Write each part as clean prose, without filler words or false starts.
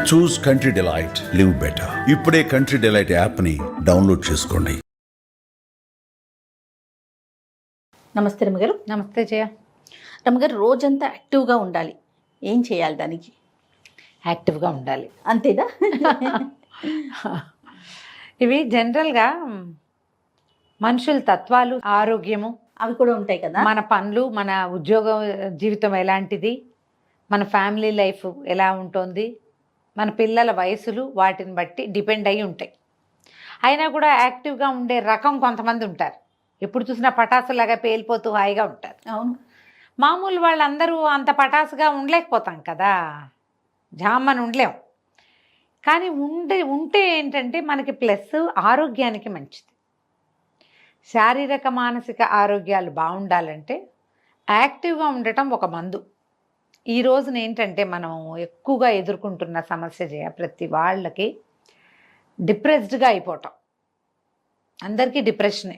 చూస్ country delight, live better. ఇప్పుడే country delight యాప్ని download చేసుకోండి. నమస్తే రమ్మగారు. నమస్తే జయ. రమ్మగారు, రోజంతా యాక్టివ్గా ఉండాలి, ఏం చేయాలి దానికి? యాక్టివ్గా ఉండాలి అంతేనా? ఇవి జనరల్గా మనుషుల తత్వాలు, ఆరోగ్యము అవి కూడా ఉంటాయి కదా. మన పనులు, మన ఉద్యోగ జీవితం ఎలాంటిది, మన ఫ్యామిలీ లైఫ్ ఎలా ఉంటుంది, మన పిల్లల వయసులు, వాటిని బట్టి డిపెండ్ అయి ఉంటాయి. అయినా కూడా యాక్టివ్గా ఉండే రకం కొంతమంది ఉంటారు. ఎప్పుడు చూసినా పటాసులాగా పేలిపోతూ హాయిగా ఉంటారు. అవును. మామూలు వాళ్ళందరూ అంత పటాసుగా ఉండలేకపోతాం కదా, జామ్మని ఉండలేం. కానీ ఉంటే ఏంటంటే మనకి ప్లస్ ఆరోగ్యానికి మంచిది. శారీరక మానసిక ఆరోగ్యాలు బాగుండాలంటే యాక్టివ్గా ఉండటం ఒక మందు. ఈ రోజున ఏంటంటే మనం ఎక్కువగా ఎదుర్కొంటున్న సమస్య ప్రతి వాళ్ళకి డిప్రెస్డ్గా అయిపోవటం. అందరికీ డిప్రెషనే.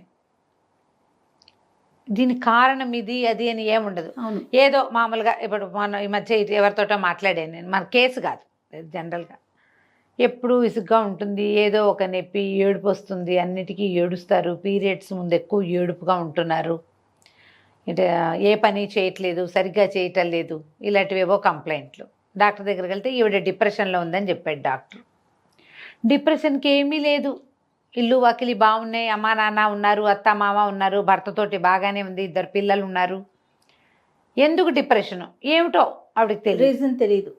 దీనికి కారణం ఇది అది అని ఏముండదు. ఏదో మామూలుగా ఇప్పుడు మన ఈ మధ్య ఎవరితోటో మాట్లాడాను నేను, మన కేసు కాదు, జనరల్గా ఎప్పుడు విసుగ్గా ఉంటుంది, ఏదో ఒక నొప్పి, ఏడుపు వస్తుంది, అన్నిటికీ ఏడుస్తారు, పీరియడ్స్ ముందు ఎక్కువ ఏడుపుగా ఉంటున్నారు, అంటే ఏ పని చేయట్లేదు, సరిగ్గా చేయటం లేదు, ఇలాంటివేవో కంప్లైంట్లు. డాక్టర్ దగ్గరికి వెళ్తే ఈవిడ డిప్రెషన్లో ఉందని చెప్పాడు డాక్టర్. డిప్రెషన్కి ఏమీ లేదు, ఇల్లు వాకిలి బాగున్నాయి, అమ్మా నాన్న ఉన్నారు, అత్త మామ ఉన్నారు, భర్తతోటి బాగానే ఉంది, 2 పిల్లలు ఉన్నారు. ఎందుకు డిప్రెషను ఏమిటో ఆవిడకి తెలియదు.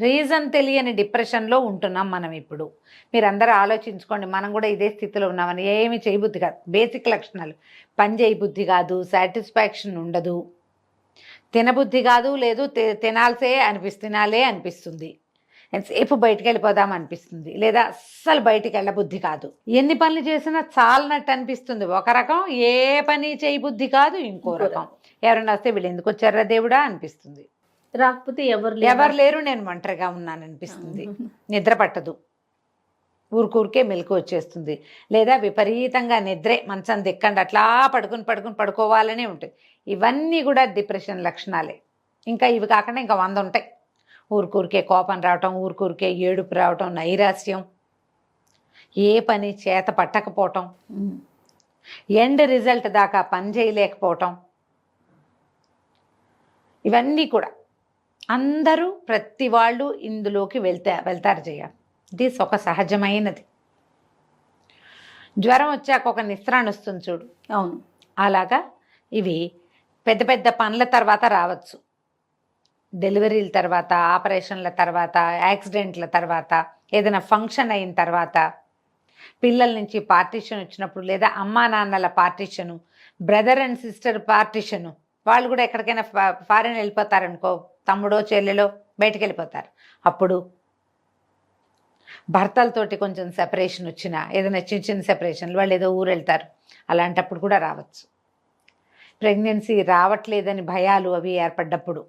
రీజన్ తెలియని డిప్రెషన్లో ఉంటున్నాం మనం ఇప్పుడు. మీరందరూ ఆలోచించుకోండి, మనం కూడా ఇదే స్థితిలో ఉన్నామని. ఏమి చేయబుద్ధి కాదు, బేసిక్ లక్షణాలు. పని చేయబుద్ధి కాదు, సాటిస్ఫాక్షన్ ఉండదు, తినబుద్ధి కాదు, లేదు తినాలే అనిపిస్తుంది, ఎంతసేపు బయటికి వెళ్ళిపోదాం అనిపిస్తుంది, లేదా అస్సలు బయటికి వెళ్ళబుద్ధి కాదు. ఎన్ని పనులు చేసినా చాలనట్టు అనిపిస్తుంది ఒక రకం, ఏ పని చేయబుద్ధి కాదు ఇంకో రకం. ఎవరైనా వస్తే వీళ్ళు ఎందుకు వచ్చారా దేవుడా అనిపిస్తుంది, రాకపోతే ఎవరు లేరు, నేను ఒంటరిగా ఉన్నాను అనిపిస్తుంది, నిద్ర పట్టదు, ఊరికే మెలకు వచ్చేస్తుంది, లేదా విపరీతంగా నిద్రే, మంచం దిక్కండి అట్లా పడుకోవాలనే ఉంటుంది. ఇవన్నీ కూడా డిప్రెషన్ లక్షణాలే. ఇంకా ఇవి కాకుండా ఇంకా 100 ఉంటాయి. ఊరికే కోపం రావటం, ఊరికే ఏడుపు రావటం, నైరాస్యం, ఏ పని చేత పట్టకపోవటం, ఎండ్ రిజల్ట్ దాకా పని చేయలేకపోవటం, ఇవన్నీ కూడా అందరూ ప్రతి వాళ్ళు ఇందులోకి వెళ్తారు చేయాలి. ఇది ఒక సహజమైనది. జ్వరం వచ్చాక ఒక నిస్త్రాన్ని వస్తుంది చూడు, అవును, అలాగా ఇవి పెద్ద పెద్ద పనుల తర్వాత రావచ్చు. డెలివరీల తర్వాత, ఆపరేషన్ల తర్వాత, యాక్సిడెంట్ల తర్వాత, ఏదైనా ఫంక్షన్ అయిన తర్వాత, పిల్లల నుంచి పార్టీషన్ వచ్చినప్పుడు, లేదా అమ్మా నాన్నల partition, brother and sister partition, వాళ్ళు కూడా ఎక్కడికైనా ఫారెన్ వెళ్ళిపోతారనుకో, తమ్ముడో చెల్లెలో బయటికి వెళ్ళిపోతారు. అప్పుడు భర్తలతోటి కొంచెం సెపరేషన్ వచ్చినా, ఏదైనా చిన్న సెపరేషన్లు, వాళ్ళు ఏదో ఊరు వెళ్తారు, అలాంటప్పుడు కూడా రావచ్చు. ప్రెగ్నెన్సీ రావట్లేదని భయాలు అవి ఏర్పడ్డప్పుడు,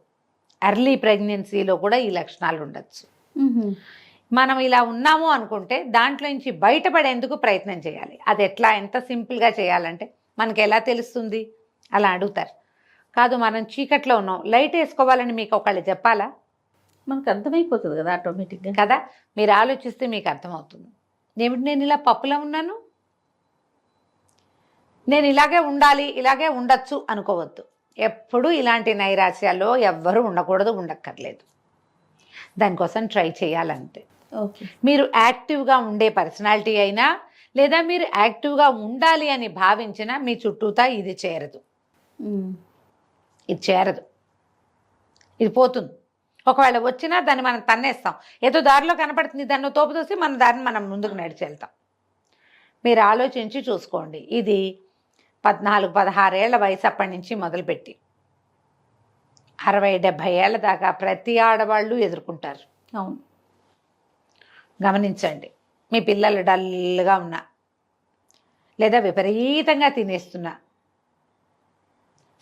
ఎర్లీ ప్రెగ్నెన్సీలో కూడా ఈ లక్షణాలు ఉండొచ్చు. మనం ఇలా ఉన్నాము అనుకుంటే దాంట్లో నుంచి బయటపడేందుకు ప్రయత్నం చేయాలి. అది ఎట్లా, ఎంత సింపుల్గా చేయాలంటే మనకి ఎలా తెలుస్తుంది అలా అడుగుతారు. కాదు, మనం చీకట్లో ఉన్నాం, లైట్ వేసుకోవాలని మీకు ఒకళ్ళు చెప్పాలా? మనకు అర్థమైపోతుంది కదా ఆటోమేటిక్గా కదా. మీరు ఆలోచిస్తే మీకు అర్థమవుతుంది. ఏమిటి, నేను ఇలా పప్పులో ఉన్నాను, నేను ఇలాగే ఉండాలి, ఇలాగే ఉండొచ్చు అనుకోవద్దు. ఎప్పుడు ఇలాంటి నైరాశ్యాల్లో ఎవ్వరూ ఉండకూడదు, ఉండక్కర్లేదు. దానికోసం ట్రై చేయాలంతే. ఓకే. మీరు యాక్టివ్గా ఉండే పర్సనాలిటీ అయినా, లేదా మీరు యాక్టివ్గా ఉండాలి అని భావించినా మీ చుట్టూతా ఇది చేరదు, ఇది పోతుంది. ఒకవేళ వచ్చినా దాన్ని మనం తన్నేస్తాం. ఏదో దారిలో కనపడుతుంది, దాన్ని తోపు తోసి మన దారిని మనం ముందుకు నడిచి వెళ్తాం. మీరు ఆలోచించి చూసుకోండి. ఇది 14-16 ఏళ్ల వయసు అప్పటి నుంచి మొదలుపెట్టి 60-70 ఏళ్ళ దాకా ప్రతి ఆడవాళ్ళు ఎదుర్కొంటారు. అవును, గమనించండి. మీ పిల్లలు డల్గా ఉన్నా, లేదా విపరీతంగా తినేస్తున్నా,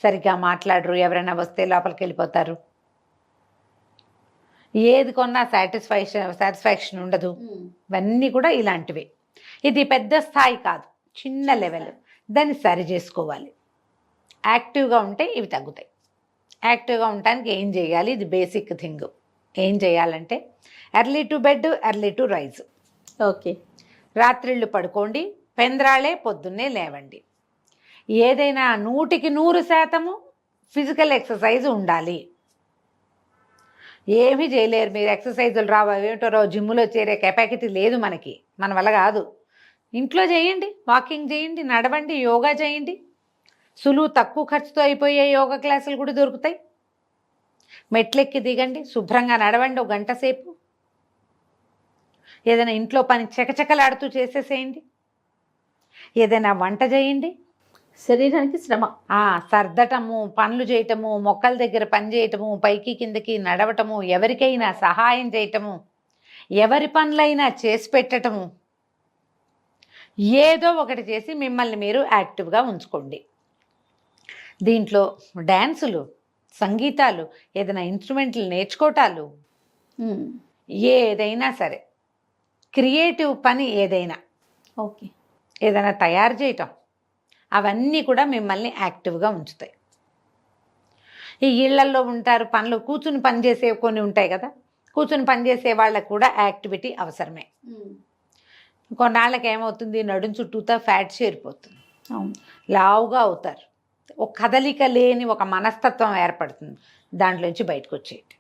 సరిగ్గా మాట్లాడరు, ఎవరైనా వస్తే లోపలికి వెళ్ళిపోతారు, ఏది కొన్నా సాటిస్ఫాక్షన్ ఉండదు, ఇవన్నీ కూడా ఇలాంటివే. ఇది పెద్ద స్థాయి కాదు, చిన్న లెవెల్. దాన్ని సరి చేసుకోవాలి. యాక్టివ్గా ఉంటే ఇవి తగ్గుతాయి. యాక్టివ్గా ఉండటానికి ఏం చేయాలి, ఇది బేసిక్ థింగ్. ఏం చేయాలంటే early to bed early to rise. Okay. రాత్రిళ్ళు పడుకోండి, పెంద్రాళే పొద్దున్నే లేవండి. ఏదైనా 100% ఫిజికల్ ఎక్సర్సైజ్ ఉండాలి. ఏమీ చేయలేరు మీరు, ఎక్సర్సైజులు రావు ఏమిటో రావు, జిమ్లో చేరే కెపాసిటీ లేదు మనకి, మన వల్ల కాదు. ఇంట్లో చేయండి, వాకింగ్ చేయండి, నడవండి, యోగా చేయండి. సులువు తక్కువ ఖర్చుతో అయిపోయే యోగా క్లాసులు కూడా దొరుకుతాయి. మెట్లెక్కి దిగండి, శుభ్రంగా నడవండి 1 గంట సేపు. ఏదైనా ఇంట్లో పని చకచకలాడుతూ చేసేసేయండి. ఏదైనా వంట చేయండి. శరీరానికి శ్రమ. సర్దటము, పనులు చేయటము, మొక్కల దగ్గర పని చేయటము, పైకి కిందకి నడవటము, ఎవరికైనా సహాయం చేయటము, ఎవరి పనులైనా చేసి పెట్టటము, ఏదో ఒకటి చేసి మిమ్మల్ని మీరు యాక్టివ్గా ఉంచుకోండి. దీంట్లో డ్యాన్సులు, సంగీతాలు, ఏదైనా ఇన్స్ట్రుమెంట్లు నేర్చుకోవటాలు, ఏదైనా సరే, క్రియేటివ్ పని ఏదైనా, ఓకే, ఏదైనా తయారు చేయటం, అవన్నీ కూడా మిమ్మల్ని యాక్టివ్గా ఉంచుతాయి. ఈ ఇళ్లల్లో ఉంటారు, పనులు కూర్చుని పని చేసే కొన్ని ఉంటాయి కదా, కూర్చుని పని చేసే వాళ్ళకు కూడా యాక్టివిటీ అవసరమే. కొన్నాళ్ళకి ఏమవుతుంది, నడుం చుట్టూతో ఫ్యాట్ చేరిపోతుంది, లావుగా అవుతారు, ఒక కదలిక లేని ఒక మనస్తత్వం ఏర్పడుతుంది. దాంట్లోంచి బయటకు వచ్చేయండి.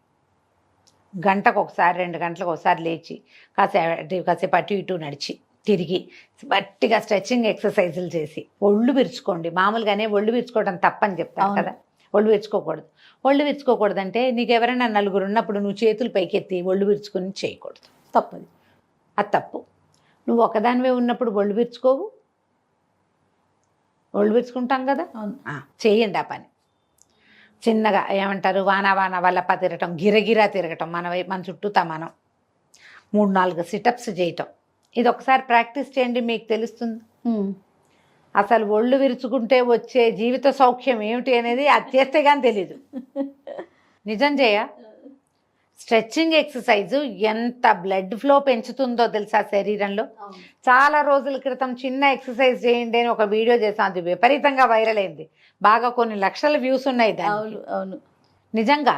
గంటకు ఒకసారి 2 గంటలకు ఒకసారి లేచి కాసేపు అటు ఇటు నడిచి తిరిగి గట్టిగా స్ట్రెచ్చింగ్ ఎక్సర్సైజులు చేసి ఒళ్ళు విరుచుకోండి. మామూలుగానే ఒళ్ళు విరుచుకోవడం తప్పని చెప్తాను కదా, ఒళ్ళు విరుచుకోకూడదు. ఒళ్ళు విరుచుకోకూడదు అంటే నీకు ఎవరైనా 4 ఉన్నప్పుడు నువ్వు చేతులు పైకెత్తి ఒళ్ళు విరుచుకొని చేయకూడదు, తప్పది, అది తప్పు. నువ్వు ఒకదానివే ఉన్నప్పుడు ఒళ్ళు విరుచుకోవు, ఒళ్ళు విరుచుకుంటాం కదా, చేయండి ఆ పని. చిన్నగా ఏమంటారు, వాన వల్లప తిరగటం, గిరగిరా తిరగటం, మన చుట్టూతా మనం 3-4 సిటప్స్ చేయటం. ఇది ఒకసారి ప్రాక్టీస్ చేయండి, మీకు తెలుస్తుంది. అసలు ఒళ్ళు విరుచుకుంటే వచ్చే జీవిత సౌఖ్యం ఏమిటి అనేది అది చేస్తే కానీ తెలీదు. నిజం చేయ. స్ట్రెచ్చింగ్ ఎక్సర్సైజు ఎంత బ్లడ్ ఫ్లో పెంచుతుందో తెలుసా శరీరంలో. చాలా రోజుల క్రితం చిన్న ఎక్సర్సైజ్ చేయండి అని ఒక వీడియో చేసాం, అది విపరీతంగా వైరల్ అయింది, బాగా కొన్ని లక్షల వ్యూస్ ఉన్నాయి దానికి. అవును, నిజంగా.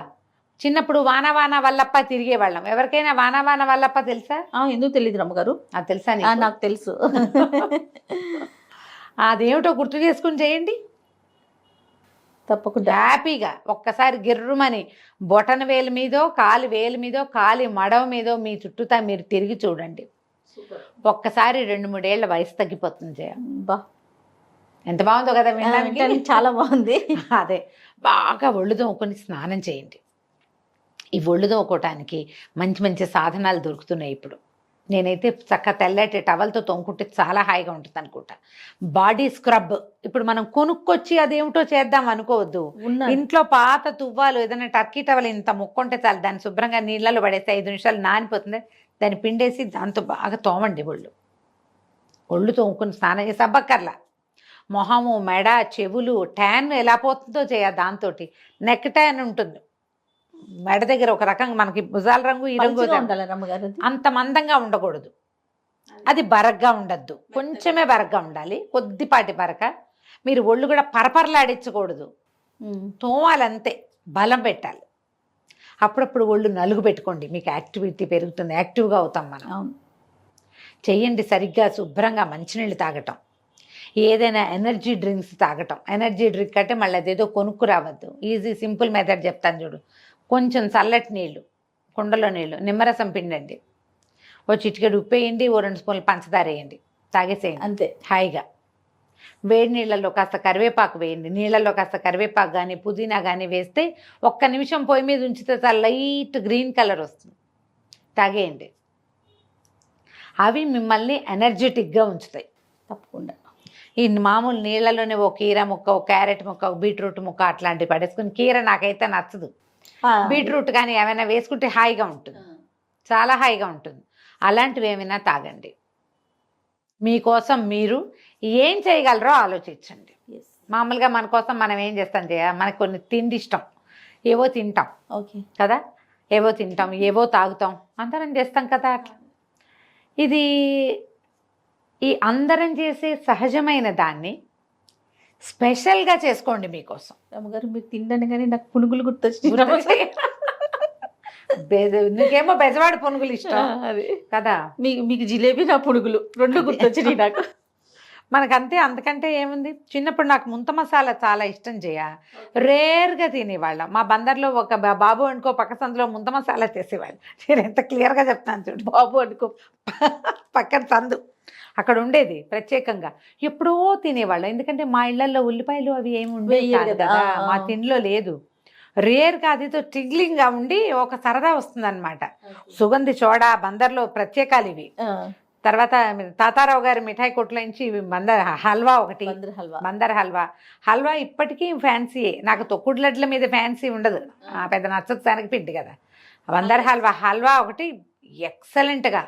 చిన్నప్పుడు వాన వల్లప్ప తిరిగేవాళ్ళం. ఎవరికైనా వాన వల్లప్ప తెలుసా? ఎందుకు తెలియదు రమ్మగారు? అది తెలుసా? నాకు తెలుసు. అదేమిటో గుర్తు చేసుకుని చేయండి తప్పకుండా, హ్యాపీగా. ఒక్కసారి గిర్రుమని బొటన వేలు మీదో, కాలి వేలు మీదో, కాలి మడవ మీదో మీ చుట్టూతా మీరు తిరిగి చూడండి. ఒక్కసారి 2-3 ఏళ్ల వయసు తగ్గిపోతుంది. ఎంత బాగుందో కదా వినడానికి, చాలా బాగుంది. అదే, బాగా ఒళ్ళు తోముకొని స్నానం చేయండి. ఈ ఒళ్ళు తోముకోవటానికి మంచి మంచి సాధనాలు దొరుకుతున్నాయి ఇప్పుడు. నేనైతే చక్క తెల్లటి టవల్తో తోముకుంటే చాలా హాయిగా ఉంటుంది అనుకుంటా. బాడీ స్క్రబ్ ఇప్పుడు మనం కొనుక్కొచ్చి అదేమిటో చేద్దాం అనుకోవద్దు. ఇంట్లో పాత తువ్వాలు, ఏదైనా టర్కీ టవల్ ఇంత ముక్కుంటే చాలు, దాన్ని శుభ్రంగా నీళ్ళలో పడేస్తే 5 నిమిషాలు నానిపోతుంది, దాన్ని పిండేసి దాంతో బాగా తోమండి. ఒళ్ళు తోముకుని స్నానం చేసి అబ్బక్కర్లా. మొహము, మెడ, చెవులు, ట్యాన్ ఎలా పోతుందో దాంతో. నెక్ ట్యాన్ ఉంటుంది మెడ దగ్గర, ఒక రకంగా మనకి భుజాల రంగు ఈ రంగు అంత మందంగా ఉండకూడదు, అది బరగ్గా ఉండద్దు, కొంచెమే బరగ్గా ఉండాలి, కొద్దిపాటి బరక. మీరు ఒళ్ళు కూడా పరపరలాడించకూడదు, తోమాలంతే, బలం పెట్టాలి. అప్పుడప్పుడు ఒళ్ళు నలుగు పెట్టుకోండి, మీకు యాక్టివిటీ పెరుగుతుంది, యాక్టివ్గా అవుతాం మనం. చెయ్యండి సరిగ్గా, శుభ్రంగా మంచినీళ్ళు తాగటం, ఏదైనా ఎనర్జీ డ్రింక్స్ తాగటం. ఎనర్జీ డ్రింక్ అంటే మళ్ళీ అదేదో కొనుక్కు రావద్దు, ఈజీ సింపుల్ మెథడ్ చెప్తాను చూడు. కొంచెం చల్లటి నీళ్ళు, కుండలో నీళ్ళు, నిమ్మరసం పిండండి, ఓ చిటికెడు ఉప్పు వేయండి, ఓ 2 స్పూన్లు పంచదార వేయండి, తాగేసేయండి అంతే హాయిగా. వేడి నీళ్ళల్లో కాస్త కరివేపాకు వేయండి, నీళ్ళల్లో కాస్త కరివేపాకు కానీ పుదీనా కానీ వేస్తే 1 నిమిషం పొయ్యి మీద ఉంచితే చాలా లైట్ గ్రీన్ కలర్ వస్తుంది, తాగేయండి. అవి మిమ్మల్ని ఎనర్జెటిక్గా ఉంచుతాయి తప్పకుండా. ఈ మామూలు నీళ్ళలోనే ఓ కీర ముక్క, ఓ క్యారెట్ ముక్క, ఓ బీట్రూట్ ముక్క అట్లాంటివి పడేసుకుని, కీర నాకైతే నచ్చదు, బీట్రూట్ కానీ ఏమైనా వేసుకుంటే హాయిగా ఉంటుంది, చాలా హాయిగా ఉంటుంది. అలాంటివి ఏమైనా తాగండి. మీకోసం మీరు ఏం చేయగలరో ఆలోచించండి. మామూలుగా మన కోసం మనం ఏం చేస్తాం మనకు కొన్ని తిండి ఇష్టం, ఏవో తింటాం కదా, ఏవో తింటాం, ఏవో తాగుతాం, అందరం చేస్తాం కదా. ఇది ఈ అందరం చేసే సహజమైన దాన్ని స్పెషల్గా చేసుకోండి మీకోసం. రమ్మగారు మీరు తిండని కానీ నాకు పునుగులు గుర్తొచ్చి నీకేమో బెజవాడి పునుగులు ఇష్టం అది కదా. మీకు జిలేబీ నా పునుగులు రెండు గుర్తొచ్చినాయి నాకు. మనకంతే, అంతకంటే ఏముంది. చిన్నప్పుడు నాకు ముంత మసాలా చాలా ఇష్టం చేయ, రేర్గా తినేవాళ్ళం. మా బందర్లో ఒక బాబు అనుకో పక్క సందులో ముంత మసాలా చేసేవాళ్ళు. నేను ఎంత క్లియర్గా చెప్తాను చూడు, బాబు అనుకో పక్కన సందు అక్కడ ఉండేది ప్రత్యేకంగా. ఎప్పుడో తినేవాళ్ళం, ఎందుకంటే మా ఇళ్లలో ఉల్లిపాయలు అవి ఏమి ఉండేవి కాదు కదా, మా తిండిలో లేదు. రేర్గా అదితో టిగ్లింగ్గా ఉండి ఒక సరదా వస్తుందన్నమాట. సుగంధి చోడా బందర్లో ప్రత్యేకాలు ఇవి. తర్వాత తాతారావు గారి మిఠాయి కొట్ల నుంచి బందర్ హల్వా ఒకటి, బందర్ హల్వా. హల్వా ఇప్పటికీ ఫ్యాన్సీయే. నాకు తొక్కుడు లడ్ల మీద ఫ్యాన్సీ ఉండదు, పెద్ద నచ్చదు, శనగపిండి కదా. బందర్ హల్వా ఒకటి ఎక్సలెంట్గా.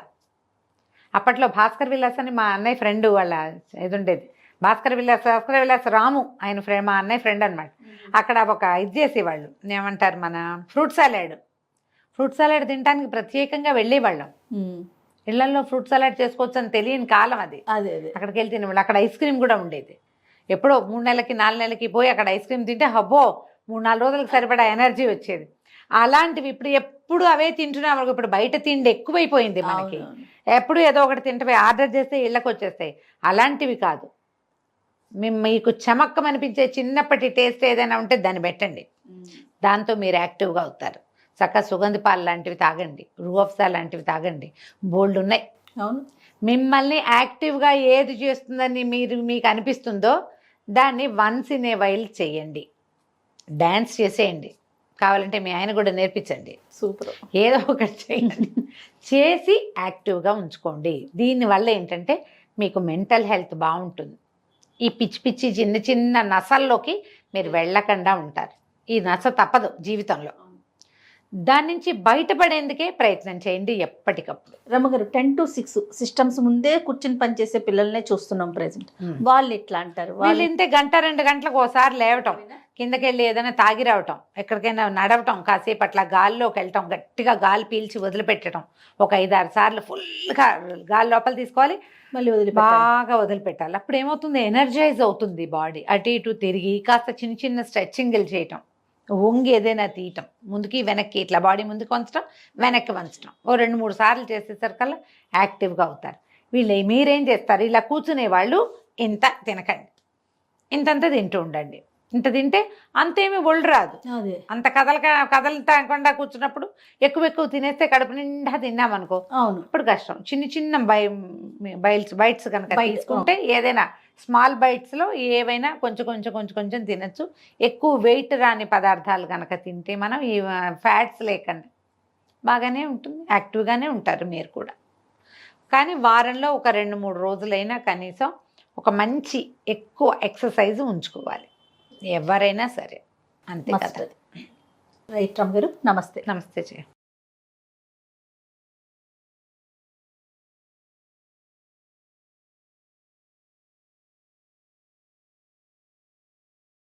అప్పట్లో భాస్కర్ విలాస్ అని మా అన్నయ్య ఫ్రెండ్ వాళ్ళ ఇది ఉండేది. భాస్కర్ విలాస్ రాము ఆయన ఫ్రెండ్, మా అన్నయ్య ఫ్రెండ్ అనమాట. అక్కడ ఒక ఇది చేసేవాళ్ళు, ఏమంటారు మన ఫ్రూట్ సలాడ్ తినడానికి ప్రత్యేకంగా వెళ్ళేవాళ్ళం. ఇళ్లలో ఫ్రూట్ సలాడ్ చేసుకోవచ్చు అని తెలియని కాలం అది. అక్కడికి వెళ్ళి తినేవాళ్ళు. అక్కడ ఐస్ క్రీమ్ కూడా ఉండేది. ఎప్పుడో 3 నెలలకి 4 నెలలకి పోయి అక్కడ ఐస్ క్రీమ్ తింటే హబ్బో 3-4 రోజులకు సరిపడా ఎనర్జీ వచ్చేది. అలాంటివి ఇప్పుడు ఎప్పుడు అవే తింటున్నాం. ఇప్పుడు బయట తిండి ఎక్కువైపోయింది మనకి. ఎప్పుడు ఏదో ఒకటి తింటే ఆర్డర్ చేస్తే ఇళ్ళకి వచ్చేస్తాయి. అలాంటివి కాదు. మీకు చమక్కమనిపించే చిన్నప్పటి టేస్ట్ ఏదైనా ఉంటే దాన్ని పెట్టండి, దాంతో మీరు యాక్టివ్గా అవుతారు. చక్కగా సుగంధి పాలు లాంటివి తాగండి, రూఅఫ్జా లాంటివి తాగండి, బోల్డ్ ఉన్నాయి. అవును, మిమ్మల్ని యాక్టివ్గా ఏది చేస్తుందని మీకు అనిపిస్తుందో దాన్ని వన్స్ ఇన్ ఏ వైల్ చేయండి. డ్యాన్స్ చేసేయండి, కావాలంటే మీ ఆయన కూడా నేర్పించండి. సూపర్. ఏదో ఒకటి చేయండి, చేసి యాక్టివ్గా ఉంచుకోండి. దీనివల్ల ఏంటంటే మీకు మెంటల్ హెల్త్ బాగుంటుంది. ఈ పిచ్చి చిన్న నసల్లోకి మీరు వెళ్ళకుండా ఉంటారు. ఈ నస తప్పదు జీవితంలో. దాని నుంచి బయటపడేందుకే ప్రయత్నం చేయండి ఎప్పటికప్పుడు. రమ్మగారు 10 to 6 సిస్టమ్స్ ముందే కూర్చుని పనిచేసే పిల్లల్నే చూస్తున్నాం ప్రెసెంట్. వాళ్ళు ఎట్లా అంటారు? వాళ్ళు ఇంతే 1-2 గంటలకు ఒకసారి లేవటం, కిందకి వెళ్ళి ఏదైనా తాగి రావటం, ఎక్కడికైనా నడవటం, కాసేపు అట్లా గాల్లోకి వెళ్ళటం, గట్టిగా గాలి పీల్చి వదిలిపెట్టడం. ఒక 5-6 సార్లు ఫుల్గా గాలి లోపల తీసుకోవాలి, మళ్ళీ బాగా వదిలిపెట్టాలి. అప్పుడు ఏమవుతుంది, ఎనర్జైజ్ అవుతుంది బాడీ. అటు ఇటు తిరిగి కాస్త చిన్న స్ట్రెచ్చింగ్లు చేయటం, వంగి ఏదైనా తీయటం, ముందుకి వెనక్కి ఇట్లా బాడీ ముందుకు వంచడం, వెనక్కి వంచడం, 2-3 సార్లు చేసేసరికల్లా యాక్టివ్గా అవుతారు. మీరేం చేస్తారు, ఇలా కూర్చునే వాళ్ళు ఇంత తినకండి, ఇంతంత తింటూ ఉండండి. ఇంత తింటే అంతేమీ ఒళ్ళు రాదు. అంత కదలకుండా కూర్చున్నప్పుడు ఎక్కువ తినేస్తే కడుపు నిండా తిన్నామనుకో ఇప్పుడు కష్టం. చిన్న బైట్స్ కనుక తీసుకుంటే ఏదైనా స్మాల్ బైట్స్లో ఏవైనా కొంచెం తినచ్చు. ఎక్కువ వెయిట్ రాని పదార్థాలు కనుక తింటే మనం ఈ ఫ్యాట్స్ లేకుండా బాగానే ఉంటుంది, యాక్టివ్గానే ఉంటారు మీరు కూడా. కానీ వారంలో ఒక 2-3 రోజులైనా కనీసం ఒక మంచి ఎక్కువ ఎక్సర్సైజ్ ఉంచుకోవాలి ఎవరైనా సరే, అంతే కదా. రైట్ రమ్మ గారు, నమస్తే. నమస్తే.